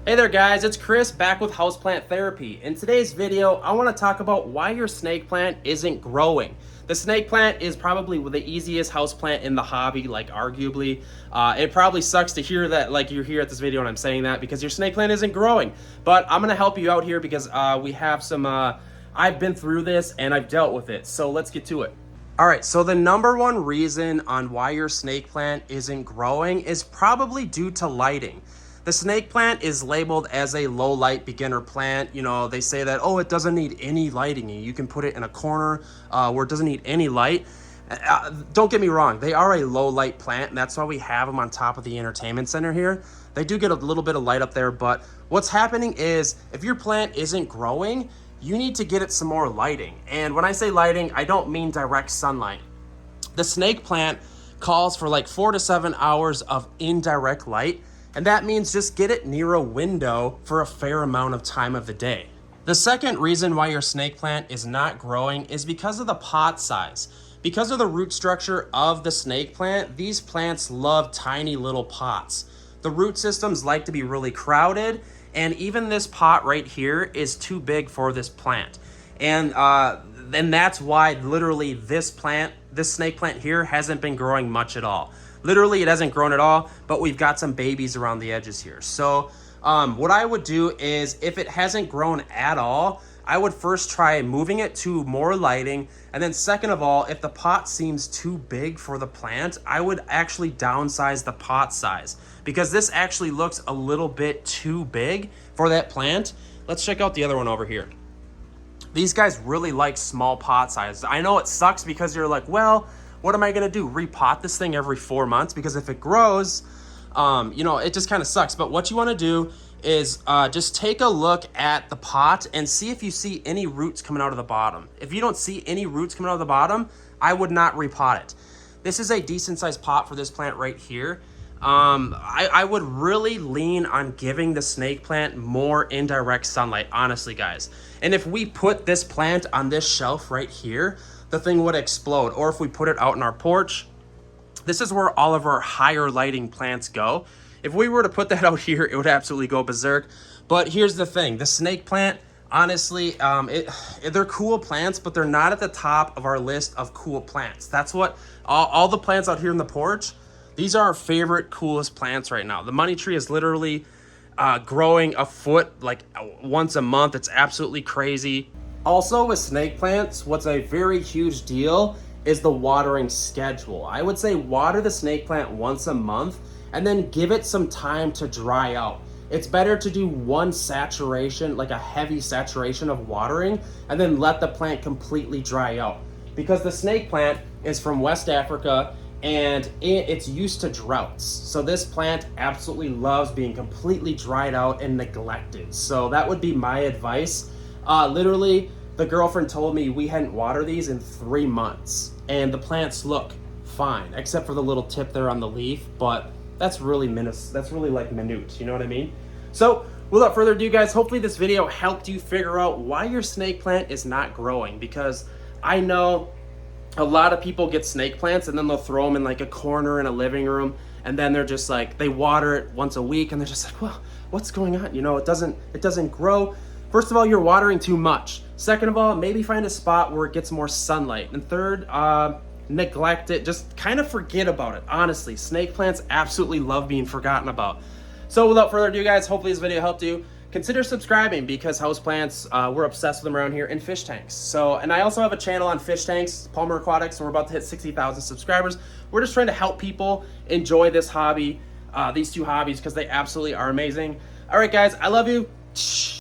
Hey there guys, it's Chris back with Houseplant Therapy. In today's video, I want to talk about why your snake plant isn't growing. The snake plant is probably the easiest houseplant in the hobby, like arguably. It probably sucks to hear that, like you're here at this video and I'm saying that because your snake plant isn't growing. But I'm going to help you out here because we have some, I've been through this and I've dealt with it. So let's get to it. All right, so the number one reason on why your snake plant isn't growing is probably due to lighting. The snake plant is labeled as a low light beginner plant. You know, they say that, oh, it doesn't need any lighting. You can put it in a corner where it doesn't need any light. Don't get me wrong, they are a low light plant, and that's why we have them on top of the entertainment center here. They do get a little bit of light up there, but what's happening is if your plant isn't growing, you need to get it some more lighting. And when I say lighting, I don't mean direct sunlight. The snake plant calls for like 4 to 7 hours of indirect light. And that means just get it near a window for a fair amount of time of the day. The second reason why your snake plant is not growing is because of the pot size. Because of the root structure of the snake plant, these plants love tiny little pots. The root systems like to be really crowded, and even this pot right here is too big for this plant. And then that's why literally this snake plant here hasn't been growing much at all. Literally, it hasn't grown at all, but we've got some babies around the edges here. So what I would do is, if it hasn't grown at all, I would first try moving it to more lighting. And then second of all, if the pot seems too big for the plant, I would actually downsize the pot size, because this actually looks a little bit too big for that plant. Let's check out the other one over here. These guys really like small pot sizes. I know it sucks because you're like, well, what am I gonna do? Repot this thing every 4 months? Because if it grows, you know, it just kind of sucks. But what you wanna do is just take a look at the pot and see if you see any roots coming out of the bottom. If you don't see any roots coming out of the bottom, I would not repot it. This is a decent sized pot for this plant right here. I would really lean on giving the snake plant more indirect sunlight, honestly, guys. And if we put this plant on this shelf right here, the thing would explode. Or if we put it out in our porch, this is where all of our higher lighting plants go. If we were to put that out here, it would absolutely go berserk. But here's the thing, the snake plant, honestly, they're cool plants, but they're not at the top of our list of cool plants. That's what, all the plants out here in the porch, these are our favorite, coolest plants right now. The money tree is literally growing a foot like once a month. It's absolutely crazy. Also with snake plants, what's a very huge deal is the watering schedule. I would say water the snake plant once a month and then give it some time to dry out. It's better to do one saturation, like a heavy saturation of watering, and then let the plant completely dry out. Because the snake plant is from West Africa and it's used to droughts. So this plant absolutely loves being completely dried out and neglected. So that would be my advice. Literally, the girlfriend told me we hadn't watered these in 3 months, and the plants look fine, except for the little tip there on the leaf, but that's really like minute, you know what I mean? So without further ado, guys, hopefully this video helped you figure out why your snake plant is not growing, because I know a lot of people get snake plants and then they'll throw them in like a corner in a living room, and then they're just like, they water it once a week and they're just like, well, what's going on? You know, it doesn't grow. First of all, you're watering too much. Second of all, maybe find a spot where it gets more sunlight. And third, neglect it. Just kind of forget about it. Honestly, snake plants absolutely love being forgotten about. So without further ado, guys, hopefully this video helped you. Consider subscribing, because houseplants, we're obsessed with them around here, and fish tanks. So, and I also have a channel on fish tanks, Palmer Aquatics. We're about to hit 60,000 subscribers. We're just trying to help people enjoy this hobby, these two hobbies, because they absolutely are amazing. All right, guys, I love you.